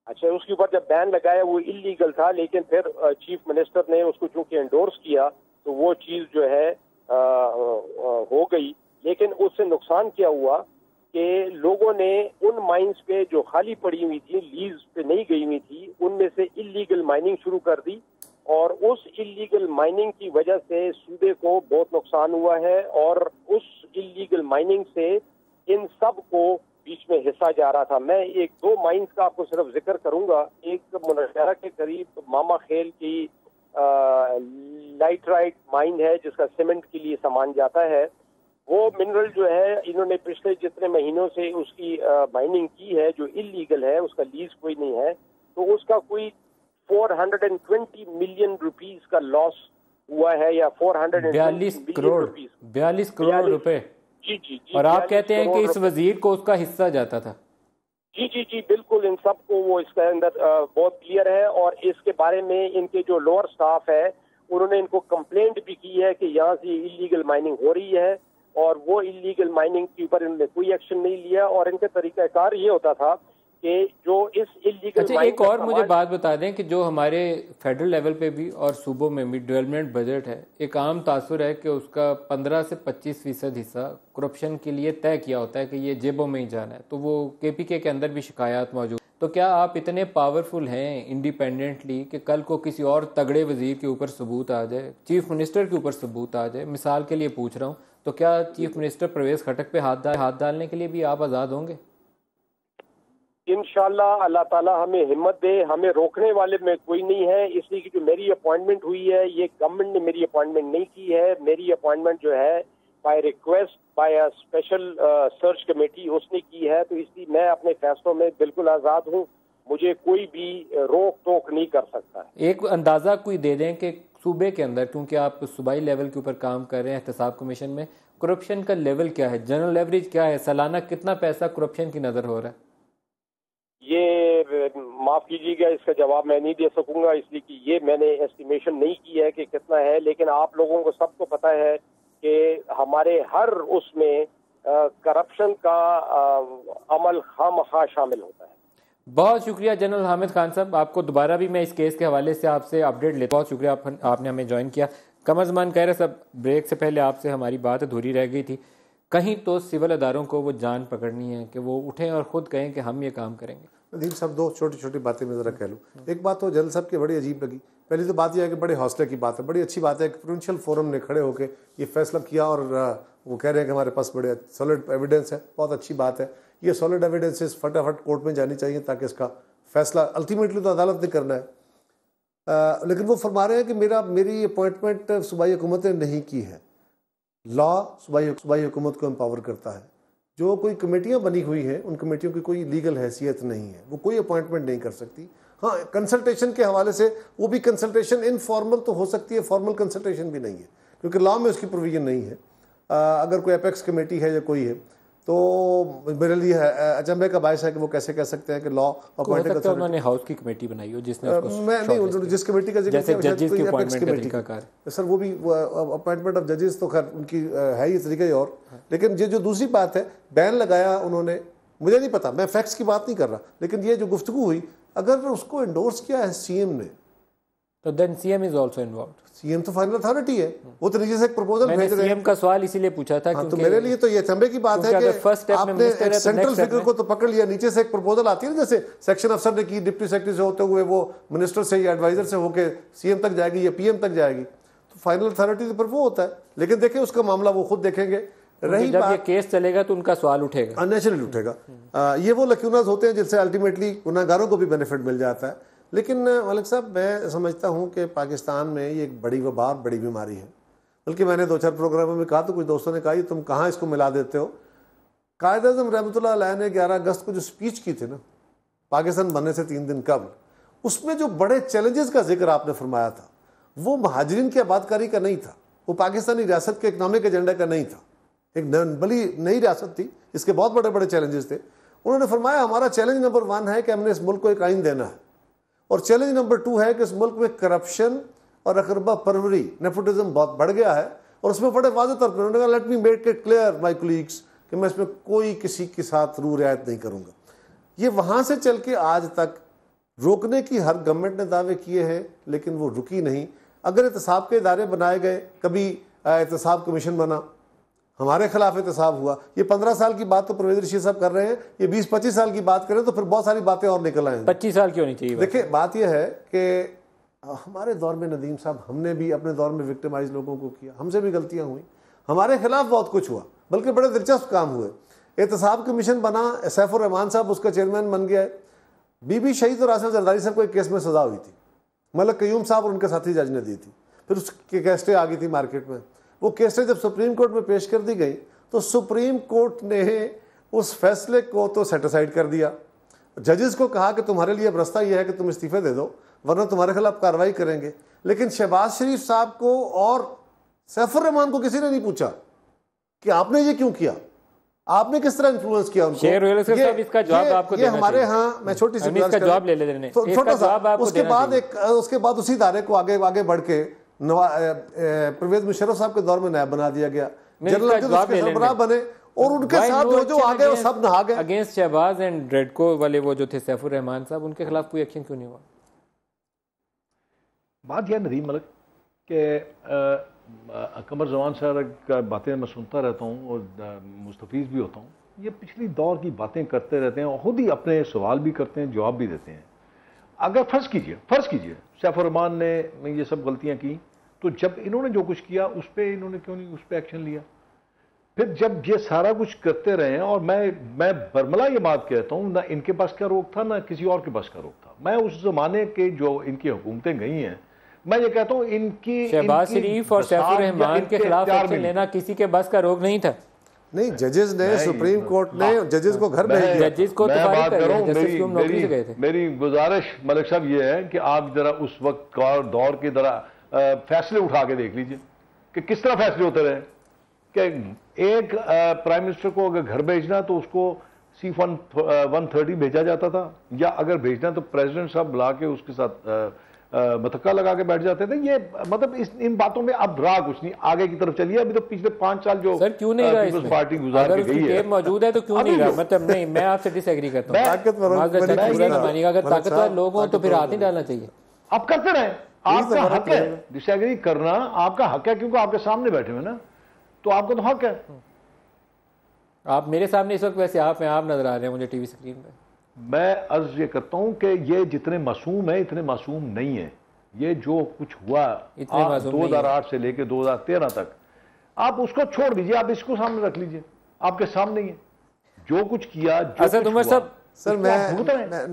अच्छा, उसके ऊपर जब बैन लगाया वो इलीगल था, लेकिन फिर चीफ मिनिस्टर ने उसको चूंकि एंडोर्स किया तो वो चीज जो है हो गई। लेकिन उससे नुकसान क्या हुआ कि लोगों ने उन माइंस पे जो खाली पड़ी हुई थी, लीज पे नहीं गई हुई थी, उनमें से इलीगल माइनिंग शुरू कर दी और उस इलीगल माइनिंग की वजह से सूबे को बहुत नुकसान हुआ है। और उस इलीगल माइनिंग से इन सब को बीच में हिस्सा जा रहा था। मैं एक दो माइंस का आपको सिर्फ जिक्र करूंगा। एक मुनशहरा के करीब मामा खेल की लाइटराइट माइन है जिसका सीमेंट के लिए सामान जाता है। वो मिनरल जो है इन्होंने पिछले जितने महीनों से उसकी माइनिंग की है जो इलीगल है, उसका लीज कोई नहीं है, तो उसका कोई 420 मिलियन रुपीस का लॉस हुआ है या 442 करोड़ रुपए जी जी जी। और आप कहते हैं कि इस वजीर को उसका हिस्सा जाता था? जी जी जी बिल्कुल, इन सबको वो इसके अंदर बहुत क्लियर है। और इसके बारे में इनके जो लोअर स्टाफ है उन्होंने इनको कंप्लेंट भी की है कि यहाँ से इलीगल माइनिंग हो रही है, और वो इलीगल माइनिंग के ऊपर इन्होंने कोई एक्शन नहीं लिया। और इनका तरीकाकार ये होता था कि जो इस इलीगल अच्छा, एक और मुझे बात बता दें कि जो हमारे फेडरल लेवल पे भी और सूबों में भी डेवलपमेंट बजट है, एक आम तासुर है कि उसका 15 से 25% हिस्सा करप्शन के लिए तय किया होता है कि ये जेबों में ही जाना है। तो वो केपीके के अंदर भी शिकायत मौजूद। तो क्या आप इतने पावरफुल हैं इंडिपेंडेंटली कि कल को किसी और तगड़े वजीर के ऊपर सबूत आ जाए, चीफ मिनिस्टर के ऊपर सबूत आ जाए, मिसाल के लिए पूछ रहा हूँ, तो क्या चीफ मिनिस्टर परवेज खटक पे हाथ डालने के लिए भी आप आज़ाद होंगे? इंशाल्लाह अल्लाह ताला हमें हिम्मत दे, हमें रोकने वाले में कोई नहीं है। इसलिए कि जो मेरी अपॉइंटमेंट हुई है, ये गवर्नमेंट ने मेरी अपॉइंटमेंट नहीं की है। मेरी अपॉइंटमेंट जो है by request by a special search committee उसने की है। तो इसलिए मैं अपने फैसलों में बिल्कुल आज़ाद हूँ, मुझे कोई भी रोक टोक नहीं कर सकता। एक अंदाज़ा कोई दे दें कि सूबे के अंदर, क्योंकि आप सूबाई लेवल के ऊपर काम कर रहे हैं एहतसाब कमीशन में, करप्शन का लेवल क्या है, जनरल एवरेज क्या है, सालाना कितना पैसा करप्शन की नज़र हो रहा है? ये माफ कीजिएगा, इसका जवाब मैं नहीं दे सकूंगा, इसलिए कि ये मैंने एस्टिमेशन नहीं की है कि कितना है। लेकिन आप लोगों को सबको पता है कि हमारे हर उसमें करप्शन का अमल खामखा शामिल होता है। बहुत शुक्रिया जनरल हामिद खान साहब, आपको दोबारा भी मैं इस केस के हवाले से आपसे अपडेट लेता हूँ। बहुत शुक्रिया आपने हमें ज्वाइन किया। कमरजमान कह रहे सब ब्रेक से पहले आपसे हमारी बात अधूरी रह गई थी। कहीं तो सिविल अदारों को वो जान पकड़नी है कि वो उठें और ख़ुद कहें कि हम ये काम करेंगे। नदीम साहब, दो छोटी छोटी बातें मैं ज़रा कह लूँ। एक बात तो जनरल साहब की बड़ी अजीब लगी। पहली तो बात यह है कि बड़े हौसले की बात है, बड़ी अच्छी बात है कि प्रोविंशियल फोरम ने खड़े होकर ये फैसला किया और वो कह रहे हैं कि हमारे पास बड़े सॉलिड एविडेंस है। बहुत अच्छी बात है। ये सॉलिड एविडेंसेस फटाफट कोर्ट में जानी चाहिए ताकि इसका फैसला अल्टीमेटली तो अदालत ने करना है। लेकिन वो फरमा रहे हैं कि मेरी अपॉइंटमेंट सूबाई हुकूमत ने नहीं की है। लॉ सूबाई हुकूमत को एम्पावर करता है। जो कोई कमेटियां बनी हुई हैं उन कमेटियों की कोई लीगल हैसियत नहीं है, वो कोई अपॉइंटमेंट नहीं कर सकती। हाँ, कंसल्टेशन के हवाले से वो भी कंसल्टेशन इनफॉर्मल तो हो सकती है, फॉर्मल कंसल्टेशन भी नहीं है क्योंकि लॉ में उसकी प्रोविजन नहीं है। अगर कोई अपेक्स कमेटी है या कोई है तो मेरे लिए अचंभे का बायस है कि वो कैसे कह सकते हैं कि लॉ अपॉइंटेड कर। उन्होंने हाउस की कमेटी बनाई हो जिसने मैं नहीं, जिस कमेटी का जिक्र किया जजेस की अपॉइंटमेंट का तरीका कार सर, वो भी अपॉइंटमेंट ऑफ जजेस तो खैर उनकी है ही तरीका ही। और लेकिन ये जो दूसरी बात है, बैन लगाया उन्होंने, मुझे नहीं पता, मैं फैक्ट्स की बात नहीं कर रहा, लेकिन ये जो गुफ्तगू हुई, अगर उसको एंडोर्स किया है सीएम ने तो then CM is also involved. CM तो फाइनल अथॉरिटी है, वो तो नीचे से एक प्रपोजल भेज रहे हैं। सीएम का सवाल इसीलिए पूछा था तो मेरे लिए तो ये चंबे की बात है कि आपने एक सेंट्रल फिगर को तो पकड़ लिया, नीचे से एक प्रपोजल आती है ना, जैसे सेक्शन अफसर ने की, डिप्टी सेक्रेटरी से होते हुए वो मिनिस्टर से या एडवाइजर से होकर सीएम तक जाएगी या पीएम तक जाएगी, तो फाइनल अथॉरिटी पर वो होता है। लेकिन देखिए उसका मामला वो खुद देखेंगे। रही जब ये केस चलेगा तो उनका सवाल उठेगा, नेचुरली उठेगा। ये वो लक्यूनाज होते हैं जिनसे अल्टीमेटली गुनाहगारों को भी बेनिफिट मिल जाता है। लेकिन मलिक साहब, मैं समझता हूँ कि पाकिस्तान में ये एक बड़ी वबा, बड़ी बीमारी है। बल्कि मैंने 2-4 प्रोग्रामों में कहा तो कुछ दोस्तों ने कहा तुम कहाँ इसको मिला देते हो। कायद-ए-आज़म रहमतुल्लाह अलैह ने 11 अगस्त को जो स्पीच की थी ना, पाकिस्तान बनने से 3 दिन कबल, उसमें जो बड़े चैलेंजेस का जिक्र आपने फरमाया था, वो महाजरीन की आबादकारी का नहीं था, वो पाकिस्तानी रियासत के इकनॉमिक एजेंडा का नहीं था। एक बड़ी नई रियासत थी, इसके बहुत बड़े बड़े चैलेंजेस थे। उन्होंने फरमाया हमारा चैलेंज नंबर 1 है कि हमने इस मुल्क को एक आइन देना है, और चैलेंज नंबर 2 है कि इस मुल्क में करप्शन और अकरबा परवरी, नेपोटिज्म बहुत बढ़ गया है। और उसमें बड़े वाज़ेह तौर पर उन्होंने कहा let me make it clear my colleagues कि मैं इसमें कोई किसी के साथ रू रियायत नहीं करूँगा। ये वहाँ से चल के आज तक रोकने की हर गवर्नमेंट ने दावे किए हैं, लेकिन वो रुकी नहीं। अगर एहतसाब के इदारे बनाए गए, कभी एहतसाब कमीशन बना, हमारे खिलाफ एहतसाब हुआ, ये 15 साल की बात तो परवेज रशीद साहब कर रहे हैं, ये 20-25 साल की बात करें तो फिर बहुत सारी बातें और निकल आएंगी। 25 साल क्यों नहीं चाहिए? देखिए बात यह है कि हमारे दौर में नदीम साहब, हमने भी अपने दौर में विक्टिमाइज लोगों को किया, हमसे भी गलतियां हुई, हमारे खिलाफ बहुत कुछ हुआ, बल्कि बड़े दिलचस्प काम हुए। एहतसाब कमीशन बना, सैफुर रहमान साहब उसका चेयरमैन बन गया। बीबी शहीद और आसिफ जरदारी साहब को एक केस में सजा हुई थी, मलिक कयूम साहब और उनके साथी जज ने दी थी। फिर उसकी कैस्टें आ गई थी मार्केट में। वो केसें जब सुप्रीम कोर्ट में पेश कर दी गई तो सुप्रीम कोर्ट ने उस फैसले को तो सेटिसाइड कर दिया। जजेस को कहा कि तुम्हारे लिए अब रास्ता यह है कि तुम इस्तीफे दे दो, वरना तुम्हारे खिलाफ कार्रवाई करेंगे। लेकिन शहबाज शरीफ साहब को और सैफुर रहमान को किसी ने नहीं पूछा कि आपने ये क्यों किया, आपने किस तरह इन्फ्लुएंस किया उनको। इसका जवाब आपको ये हमारे यहाँ, मैं छोटी सी इसका जवाब ले लेने छोटा सा, उसके बाद उसी इदारे को आगे बढ़ के परवेज मुशर्रफ साहब के दौर में नायब बना दिया गया, जनरल सरबराह बने, और उनके साथ जो आगे वो सब नहा गए। अगेंस्ट शहबाज एंड रेडको वाले वो जो थे सैफुर रहमान साहब, उनके खिलाफ कोई एक्शन क्यों नहीं हुआ? बात यह नदीम मलिक के कमर जमान साहब का बातें मैं सुनता रहता हूँ और मुस्तफीज़ भी होता हूँ। ये पिछली दौर की बातें करते रहते हैं और खुद ही अपने सवाल भी करते हैं, जवाब भी देते हैं। अगर फ़र्ज़ कीजिए सैफुर रहमान ने ये सब गलतियाँ की, तो जब इन्होंने जो कुछ किया उस पर इन्होंने क्यों नहीं उस पर एक्शन लिया? फिर जब ये सारा कुछ करते रहे, और मैं बरमला ये बात कहता हूँ, ना इनके पास का रोक था ना किसी और के पास का रोक था। मैं उस जमाने के जो इनकी हुकूमतें गई हैं, मैं ये कहता हूँ इनकी शहबाज शरीफ और सैफुर रहमान के खिलाफ एक्शन लेना किसी के बस का रोक नहीं था। नहीं, जजेस ने, सुप्रीम कोर्ट ने जजेस को घर भेज दिया। जजेस को तो बात करूं, मेरी गुजारिश मलिक साहब ये है कि आप जरा उस वक्त का दौर के जरा फैसले उठा के देख लीजिए कि किस तरह फैसले होते रहे। कि एक प्राइम मिनिस्टर को अगर घर भेजना तो उसको C-130 भेजा जाता था, या अगर भेजना तो प्रेसिडेंट साहब बुला के उसके साथ मतक्का लगा के बैठ जाते थे। ये मतलब इन बातों में अब रहा कुछ नहीं, आगे की तरफ चलिए। अभी तो पिछले 5 साल जो सर क्यों नहीं रहा इसमें? पार्टी गुजार के गई है, मौजूद है तो क्यों नहीं रहा? मतलब नहीं, मैं आपसे डिसएग्री करता हूं। अगर ताकतवर लोग हों तो फिर हाथ नहीं डालना चाहिए। आप करते रहे, आपका हक है डिसएग्री करना, आपका हक है, क्योंकि आपके सामने बैठे हुए ना, तो आपको तो हक है। आप मेरे सामने इस वक्त वैसे आप नजर आ रहे हैं मुझे टीवी स्क्रीन पे। मैं अर्ज ये करता हूं कि ये जितने मासूम है इतने मासूम नहीं है। ये जो कुछ हुआ 2008 से लेकर 2013 तक, आप उसको छोड़ दीजिए, आप इसको सामने रख लीजिए, आपके सामने ही है जो कुछ किया। असद उमर साहब, सर मैं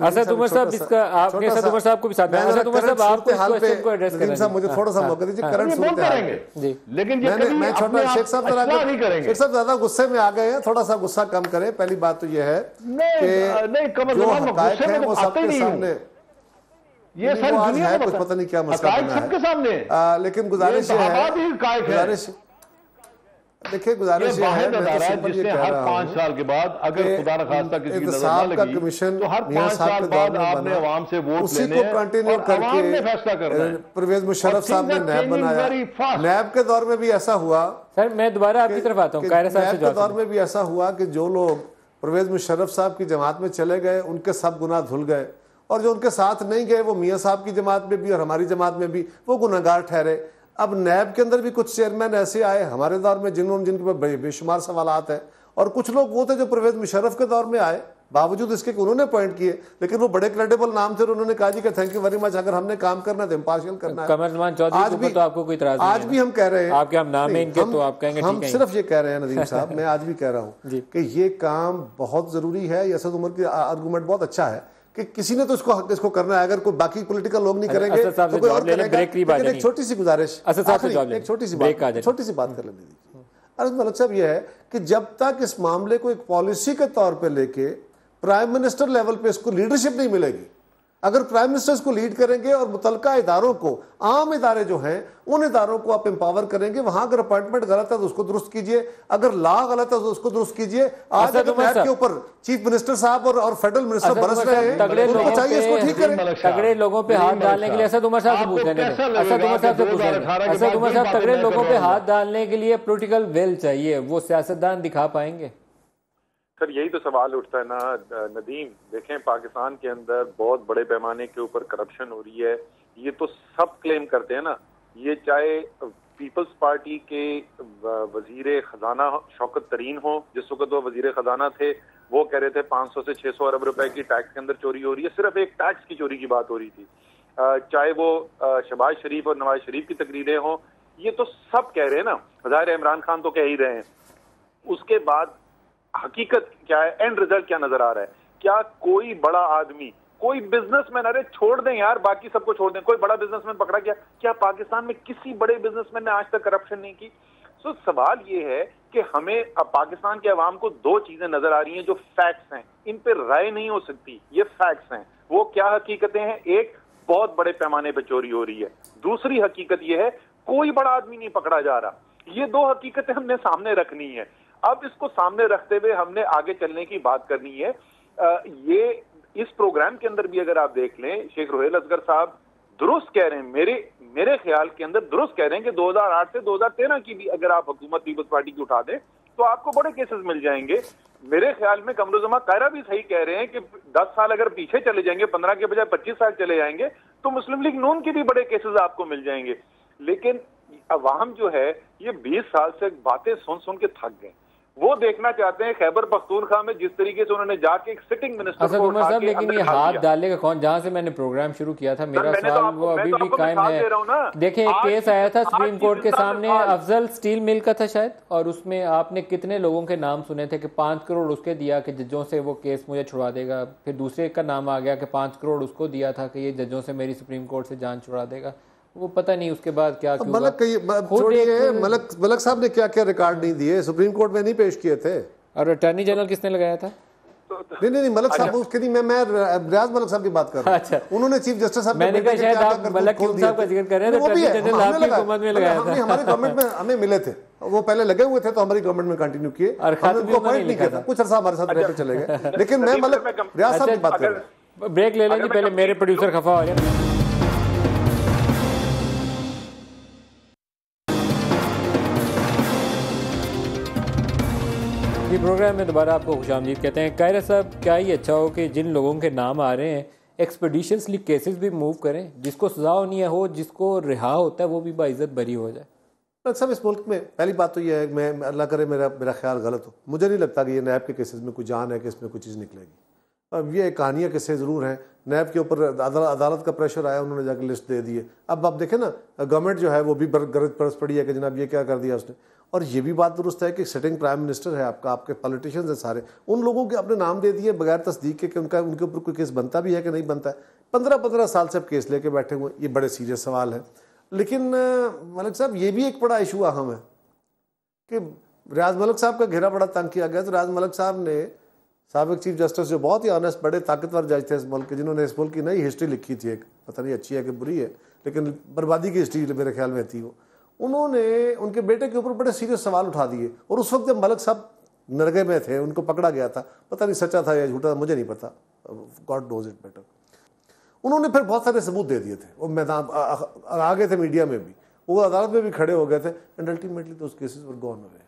असद उमर साहब, इसका आपने असद उमर साहब को भी साथ में, असद उमर साहब आपको इस क्वेश्चन को एड्रेस करना है। मुझे थोड़ा सा मौका दीजिए। करंट सुनते रहेंगे जी, लेकिन मैं छोटा शेख साहब नहीं करेंगे। शेख साहब ज्यादा गुस्से में आ गए हैं, थोड़ा सा गुस्सा कम करें। पहली बात तो यह है कि जो हकायक है वो सबके सामने, ये सारी दुनिया है, कुछ पता नहीं क्या मसला है, लेकिन गुजारिश है, देखिए गुजारिश ये है, मैं तो सिंपल ये कह रहा हूं, 5 साल के बाद अगर खुदा न खास्ता किसी की नजर ना लगी कमीशन तो हर 5 साल बाद आपने आवाम से वोट उसी को कंटिन्यू करके फैसला करना है। परवेज मुशर्रफ साहब ने नैब बनाया, नैब के दौर में भी ऐसा हुआ। सर मैं दोबारा आपकी तरफ आता हूं, नैब के दौर में भी ऐसा हुआ कि जो लोग परवेज मुशर्रफ साहब की जमात में चले गए उनके सब गुनाह धुल गए, और जो उनके साथ नहीं गए वो मियाँ साहब की जमात में भी और हमारी जमात में भी वो गुनहगार ठहरे। अब नैब के अंदर भी कुछ चेयरमैन ऐसे आए हमारे दौर में जिनके पर बेशुमार सवालात हैं, और कुछ लोग वो थे जो परवेज मुशर्रफ के दौर में आए, बावजूद इसके कि उन्होंने पॉइंट किए, लेकिन वो बड़े क्रेडिबल नाम थे और उन्होंने कहा जी कि थैंक यू वेरी मच, अगर हमने काम करना है तो इम्पार्शियल करना है। कमरमान चौधरी आज भी तो आपको कोई इतराज नहीं है? आज भी हम कह रहे हैं, आपके हम नाम है इनके, तो आप कहेंगे हम सिर्फ ये कह रहे हैं नदीम साहब, मैं आज भी कह रहा हूँ कि ये काम बहुत जरूरी है। असद उमर की आर्गूमेंट बहुत अच्छा है कि किसी ने तो इसको करना है, अगर कोई बाकी पॉलिटिकल लोग नहीं करेंगे तो कोई और करेगा। एक छोटी सी गुजारिश, एक छोटी सी बात कर लेने दीजिए। अर्ज मलिक साहब ये है कि जब तक इस मामले को एक पॉलिसी के तौर पे लेके प्राइम मिनिस्टर लेवल पे इसको लीडरशिप नहीं मिलेगी, अगर प्राइम मिनिस्टर इसको लीड करेंगे और मुतलका इदारों को, आम इदारे जो हैं उन इदारों को आप एम्पावर करेंगे, वहां अगर अपॉइंटमेंट गलत है तो उसको दुरुस्त कीजिए, अगर लॉ गलत है तो उसको दुरुस्त कीजिए। आज के ऊपर चीफ मिनिस्टर साहब और फेडरल मिनिस्टर बरस रहे हैं, उनको चाहिए इसको ठीक करें। तगड़े लोगों पे हाथ डालने के लिए असद उमर साहब से पूछ लेंगे, असद उमर साहब से पूछ लेंगे, असद उमर साहब तगड़े लोगों पे हाथ डालने के लिए पॉलिटिकल विल चाहिए, वो सियासतदान दिखा पाएंगे? सर यही तो सवाल उठता है ना नदीम। देखें पाकिस्तान के अंदर बहुत बड़े पैमाने के ऊपर करप्शन हो रही है, ये तो सब क्लेम करते हैं ना। ये चाहे पीपल्स पार्टी के वजीर खजाना शौकत तरीन हो, जिस वक्त वो वजीर खजाना थे, वो कह रहे थे 500 से 600 अरब रुपए की टैक्स के अंदर चोरी हो रही है, सिर्फ एक टैक्स की चोरी की बात हो रही थी। चाहे वो शहबाज शरीफ और नवाज शरीफ की तकरीरें हों, ये तो सब कह रहे हैं ना। ज़ाहिर इमरान खान तो कह ही रहे हैं। उसके बाद हकीकत क्या है, एंड रिजल्ट क्या नजर आ रहा है? क्या कोई बड़ा आदमी, कोई बिजनेसमैन, अरे छोड़ दें यार, बाकी सबको छोड़ दें, कोई बड़ा बिजनेसमैन पकड़ा गया? क्या पाकिस्तान में किसी बड़े बिजनेसमैन ने आज तक करप्शन नहीं की? सो सवाल ये है कि हमें अब पाकिस्तान के अवाम को दो चीजें नजर आ रही हैं जो फैक्ट्स हैं, इन पर राय नहीं हो सकती, ये फैक्ट्स हैं। वो क्या हकीकतें हैं? एक, बहुत बड़े पैमाने पर चोरी हो रही है। दूसरी हकीकत यह है कोई बड़ा आदमी नहीं पकड़ा जा रहा। ये दो हकीकतें हमने सामने रखनी है। अब इसको सामने रखते हुए हमने आगे चलने की बात करनी है। ये इस प्रोग्राम के अंदर भी अगर आप देख लें, शेख रोहेल असगर साहब दुरुस्त कह रहे हैं, मेरे ख्याल के अंदर दुरुस्त कह रहे हैं कि 2008 से 2013 की भी अगर आप हुकूमत पीपल्स पार्टी की उठा दें तो आपको बड़े केसेस मिल जाएंगे। मेरे ख्याल में कमरुज़्ज़मा कायरा भी सही कह रहे हैं कि 10 साल अगर पीछे चले जाएंगे, 15 के बजाय 25 साल चले जाएंगे, तो मुस्लिम लीग नून की भी बड़े केसेस आपको मिल जाएंगे। लेकिन अवाम जो है ये 20 साल से बातें सुन सुन के थक गए। वो देखना चाहते हैं खैबर पख्तूनख्वा में जिस तरीके से उन्होंने जाके एक सिटिंग मिनिस्टर को उठा के, लेकिन ये हाथ डालेगा कौन? जहां से मैंने प्रोग्राम शुरू किया था, मेरा सवाल वो अभी भी कायम है। देखिए, एक केस आया था सुप्रीम कोर्ट के सामने, अफजल स्टील मिल का था शायद, और उसमें आपने कितने लोगों के नाम सुने थे कि 5 करोड़ उसके दिया कि जजों से वो केस मुझे छुड़वा देगा। फिर दूसरे का नाम आ गया कि 5 करोड़ उसको दिया था कि ये जजों से मेरी सुप्रीम कोर्ट से जान छुड़ा देगा। वो पता नहीं उसके बाद क्या मलक साहब ने क्या क्या रिकॉर्ड नहीं दिए, सुप्रीम कोर्ट में नहीं पेश किए थे। और अटॉर्नी जनरल किसने लगाया था? नहीं मलक साहब उसके नहीं, मैं रियाज मलक साहब की बात कर रहा हूं। अच्छा, उन्होंने चीफ जस्टिस साहब, मैंने कहा शायद आप मलक साहब का जिक्र कर रहे हैं, अटॉर्नी जनरल आपकी हुकूमत में लगाया था। हमारी गवर्नमेंट में हमें मिले थे, वो पहले लगे हुए थे तो हमारी गवर्नमेंट में कंटिन्यू किए, हमने उनको अपॉइंट नहीं किया था, कुछ अरसा हमारे साथ रहकर चले गए। लेकिन मैं मलक रियाज साहब की बात कर रहा हूं। ब्रेक ले लेंगे पहले, मेरे प्रोड्यूसर खफा हो गए। ये प्रोग्राम में दोबारा आपको खुशामदीद कहते हैं। कायरा साहब, क्या ही अच्छा हो कि जिन लोगों के नाम आ रहे हैं एक्सपेडिशनसली केसेस भी मूव करें, जिसको सजा होनी है हो, जिसको रिहा होता है वो भी बाइज्जत बरी हो जाए। सब इस मुल्क में पहली बात तो यह है, मैं अल्लाह करे मेरा ख्याल गलत हो, मुझे नहीं लगता कि ये नैब के केसेस में कोई जान है कि इसमें कोई चीज़ निकलेगी। अब ये कहानियाँ किस्से ज़रूर हैं, नैब के ऊपर अदालत का प्रेशर आया, उन्होंने जाकर लिस्ट दे दी है। अब आप देखें ना, गवर्नमेंट जो है वो भी गरज परस पड़ी है कि जनाब ये क्या कर दिया उसने। और ये भी बात दुरुस्त है कि सिटिंग प्राइम मिनिस्टर है आपका, आपके पॉलिटिशियंस हैं सारे, उन लोगों के अपने नाम दे दिए बगैर तस्दीक के कि उनके ऊपर कोई केस बनता भी है कि नहीं बनता है। 15-15 साल से अब केस लेके बैठे हुए, ये बड़े सीरियस सवाल है। लेकिन मलिक साहब, ये भी एक बड़ा इशू अहम है कि रियाज मलिक साहब का घेरा बड़ा तंग किया गया। तो रियाज मलिक साहब ने, साबिक चीफ जस्टिस, जो बहुत ही ऑनेस्ट बड़े ताकतवर जज थे इस मुल्क के, जिन्होंने इस मुल्क की नई हिस्ट्री लिखी थी, एक पता नहीं अच्छी है कि बुरी है, लेकिन बर्बादी की हिस्ट्री मेरे ख्याल में थी वो, उन्होंने उनके बेटे के ऊपर बड़े सीरियस सवाल उठा दिए। और उस वक्त जब मलिक साहब नरगे में थे, उनको पकड़ा गया था, पता नहीं सच्चा था या झूठा, मुझे नहीं पता, गॉड नोज इट बेटर। उन्होंने फिर बहुत सारे सबूत दे दिए थे, वो मैदान आ गए थे, मीडिया में भी, वो अदालत में भी खड़े हो गए थे, एंड अल्टीमेटली तो उस केसेस वर गॉन अवे।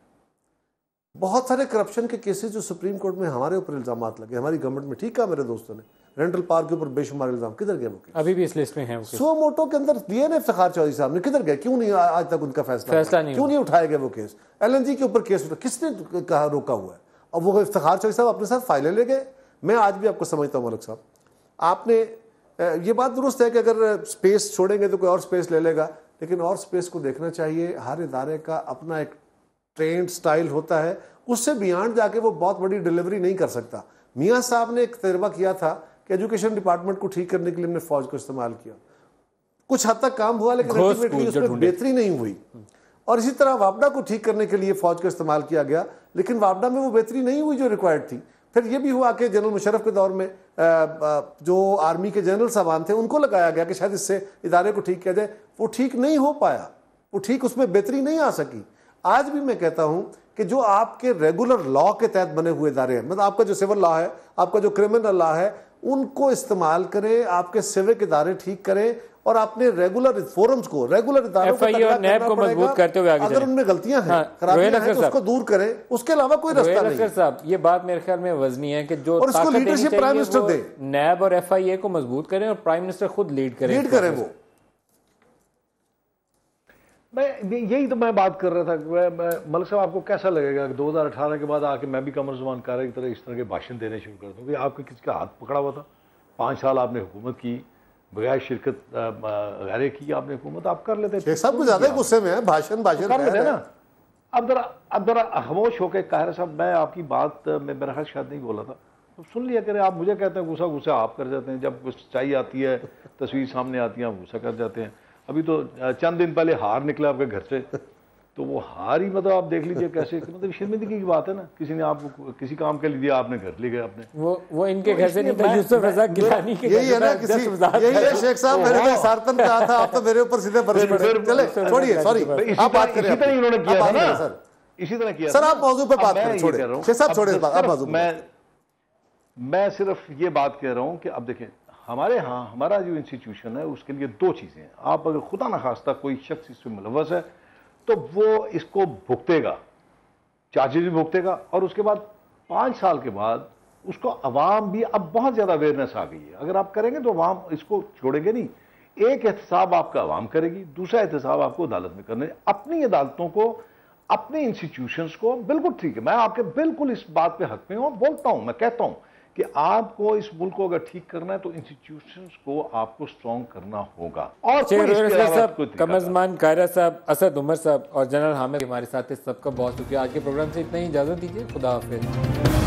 बहुत सारे करप्शन के केसेस जो सुप्रीम कोर्ट में हमारे ऊपर इल्जाम लगे, हमारी गवर्नमेंट में, ठीक है, मेरे दोस्तों ने रेंटल पार्क के ऊपर बेशुमार इल्जाम, किधर गए वो केस? अभी भी इस लिस्ट में है। सो मोटो के अंदर दिए ने इफ्तिखार चौधरी साहब ने, किधर गए? क्यों नहीं आज तक उनका फैसला नहीं, क्यों नहीं उठाए गए वो केस? LNG के ऊपर केस किसने कहा रोका हुआ है? और वो इफ्तिखार चौधरी साहब अपने साथ फाइलें ले गए। मैं आज भी आपको समझता हूँ मलिक साहब, आपने ये बात दुरुस्त है कि अगर स्पेस छोड़ेंगे तो कोई और स्पेस ले लेगा, लेकिन और स्पेस को देखना चाहिए। हर इदारे का अपना एक ट्रेंड स्टाइल होता है, उससे बियॉन्ड जाके वो बहुत बड़ी डिलीवरी नहीं कर सकता। मियाँ साहब ने एक तजर्बा किया था कि एजुकेशन डिपार्टमेंट को ठीक करने के लिए हमने फौज को इस्तेमाल किया, कुछ हद तक काम हुआ, लेकिन अल्टीमेटली उसमें बेहतरी नहीं हुई। और इसी तरह वापडा को ठीक करने के लिए फौज का इस्तेमाल किया गया, लेकिन वापडा में वो बेहतरी नहीं हुई जो रिक्वायर्ड थी। फिर ये भी हुआ कि जनरल मुशर्रफ के दौर में जो आर्मी के जनरल साहबान थे उनको लगाया गया कि शायद इससे इदारे को ठीक किया जाए, वो ठीक नहीं हो पाया, वो ठीक उसमें बेहतरी नहीं आ सकी। आज भी मैं कहता हूं कि जो आपके रेगुलर लॉ के तहत बने हुए इदारे हैं, मतलब आपका जो सिविल लॉ है, आपका जो क्रिमिनल लॉ है, उनको इस्तेमाल करें, आपके सिविक इदारे ठीक करें और अपने रेगुलर फोरम्स को, रेगुलर इदारों को मजबूत करते हुए आगे अगर उनमें गलतियां हैं, खराबियां हैं, तो उसको दूर करें, उसके अलावा कोई रास्ता नहीं। साहब, ये बात मेरे ख्याल में वजनी है कि जो लीडरशिप प्राइम मिनिस्टर दे, नैब और FIA को मजबूत करें और प्राइम मिनिस्टर खुद लीड करें वो। यही तो मैं बात कर रहा था। मलिक साहब, आपको कैसा लगेगा कि 2018 के बाद आके मैं भी कमरुज़्ज़मान कायरा की तरह इस तरह के भाषण देने शुरू कर दूँ कि आपके किसी का हाथ पकड़ा हुआ था, 5 साल आपने हुकूमत की, बगैर शिरकत गैर की आपने हुकूमत, आप कर लेते। सब कुछ ज्यादा गुस्से में है, भाषण कर लेते ना। अब जरा खामोश होकर कायरा साहब, मैं आपकी बात में मेरा ख्याल शायद नहीं बोला था, तो सुन लिया करें। आप मुझे कहते हैं गुस्सा आप कर जाते हैं, जब कुछ सच्चाई आती है, तस्वीर सामने आती है, आप गुस्सा कर जाते हैं। अभी तो चंद दिन पहले हार निकला आपके घर से, तो वो हार ही मतलब आप देख लीजिए कैसे, मतलब शर्मिंदगी की बात है ना। किसी ने आपको किसी काम के लिए दिया, आपने घर ले गए आपने, वो इनके घर से नहीं था, यूसुफ रज़ा गिलानी के, यही है ना, यही है शेख साहब, मैंने तो सार्थन कहा था, आप तो मेरे ऊपर सीधे चले छोड़िए, सॉरी आप बात करें, इसी तरह उन्होंने किया था ना सर। इसी तरह किया सर, आप मौजूद पे बात करें, छोड़े शेख साहब, छोड़े बात, आप मौजूद। मैं सिर्फ ये बात कह रहा हूं कि अब देखें, हमारे यहाँ हमारा जो इंस्टीट्यूशन है उसके लिए दो चीजें हैं। आप अगर खुदा न खास्ता कोई शख्स इसमें मुलव्वस है तो वो इसको भुगतेगा, चार्जेस भी भुगतेगा, और उसके बाद 5 साल के बाद उसको अवाम भी, अब बहुत ज्यादा अवेयरनेस आ गई है, अगर आप करेंगे तो अवाम इसको छोड़ेंगे नहीं। एक एहतसाब आपका अवाम करेगी, दूसरा एहतसाब आपको अदालत में करने, अपनी अदालतों को, अपने इंस्टीट्यूशंस को। बिल्कुल ठीक है, मैं आपके बिल्कुल इस बात पे हक में हूं, बोलता हूं, मैं कहता हूं कि आपको इस मुल्क को अगर ठीक करना है तो इंस्टीट्यूशंस को आपको स्ट्रॉन्ग करना होगा। और कमरजमान कायरा साहब, असद उमर साहब और जनरल हामिद हमारे साथ थे, सबका बहुत शुक्रिया। आज के प्रोग्राम से इतना ही, इजाजत दीजिए, खुदा हाफिज।